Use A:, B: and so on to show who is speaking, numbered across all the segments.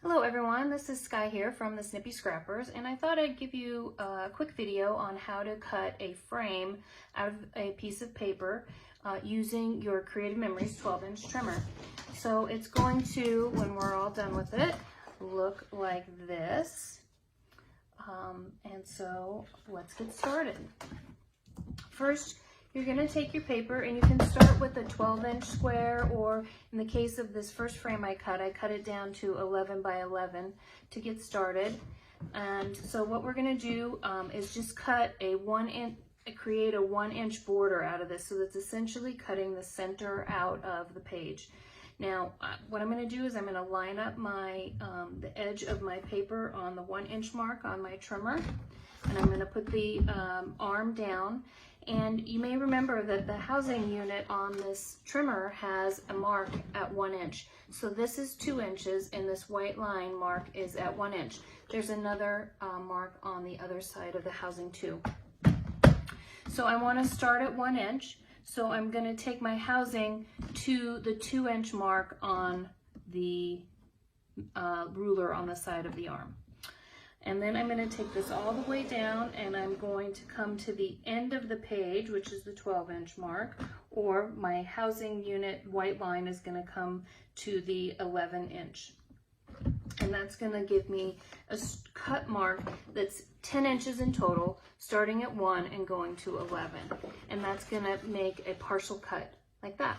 A: Hello everyone, this is Skye here from the Snippy Scrappers, and I thought I'd give you a quick video on how to cut a frame out of a piece of paper using your Creative Memories 12-inch trimmer. So it's going to, when we're all done with it, look like this. And so let's get started. First, you're going to take your paper and you can start with a 12-inch square, or in the case of this first frame I cut it down to 11 by 11 to get started. And so what we're going to do is just cut a create a 1-inch border out of this. So that's essentially cutting the center out of the page. Now, what I'm going to do is I'm going to line up my the edge of my paper on the 1-inch mark on my trimmer, and I'm going to put the arm down. And you may remember that the housing unit on this trimmer has a mark at 1 inch. So this is 2 inches, and this white line mark is at 1 inch. There's another mark on the other side of the housing too. So I want to start at 1 inch. So I'm going to take my housing to the 2-inch mark on the ruler on the side of the arm. And then I'm going to take this all the way down, and I'm going to come to the end of the page, which is the 12-inch mark, or my housing unit white line is going to come to the 11-inch. And that's going to give me a cut mark that's 10 inches in total, starting at 1 and going to 11. And that's going to make a partial cut like that.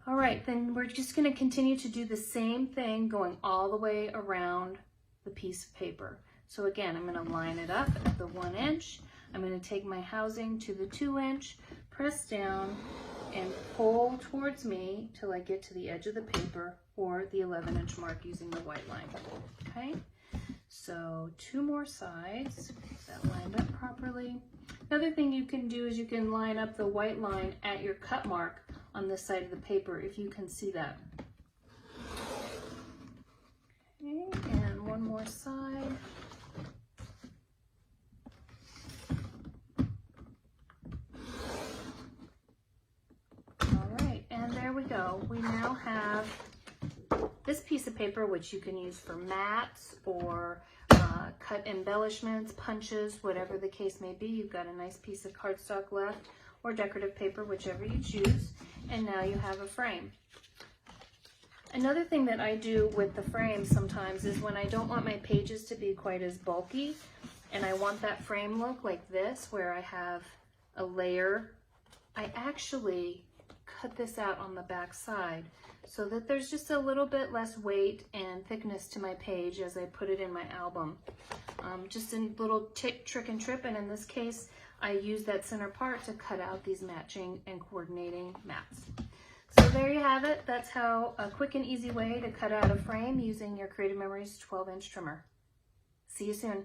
A: All right, then we're just going to continue to do the same thing going all the way around the piece of paper. So again, I'm going to line it up at the 1 inch. I'm going to take my housing to the 2 inch, press down, and pull towards me till I get to the edge of the paper or the 11-inch mark using the white line. Okay, so 2 more sides, that lined up properly. Another thing you can do is you can line up the white line at your cut mark on this side of the paper, if you can see that. Okay, and one more side. All right, and there we go. We now have this piece of paper, which you can use for mats or cut embellishments, punches, whatever the case may be. You've got a nice piece of cardstock left, or decorative paper, whichever you choose, and now you have a frame. Another thing that I do with the frame sometimes is when I don't want my pages to be quite as bulky and I want that frame look like this, where I have a layer, I actually cut this out on the back side so that there's just a little bit less weight and thickness to my page as I put it in my album. Just a little trick and trip, and in this case I use that center part to cut out these matching and coordinating mats. So there you have it. That's how a quick and easy way to cut out a frame using your Creative Memories 12-inch trimmer. See you soon.